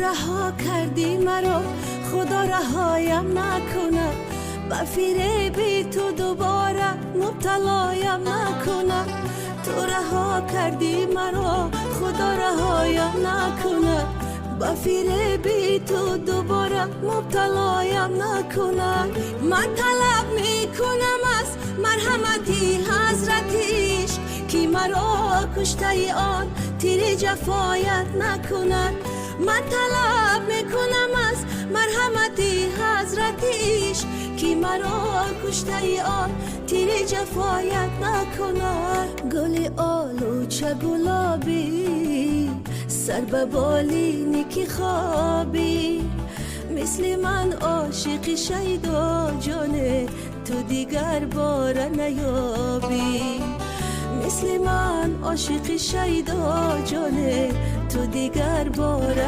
رها کردی مرا، خدا رهایم نکنه. به فریب تو دوباره مبتلایم نکنه. تو رها کردی مرا، خدا رهایم نکنه. به فریب تو دوباره مبتلایم نکنه. من طلب میکنم از مرحمتی حضرتیش که مرا کشته آن تیر جفایت نکنه. من طلب میکنم از مرحمتی حضرتیش که مرا کشته آن تیر جفایت نکنه. گل آلوچه گلابی سر به بالینی که خوابی، مثل من عاشق شیدا جانه تو دیگر بار نیابی. مثل من عاشق شیدا جانه تو دیگر بار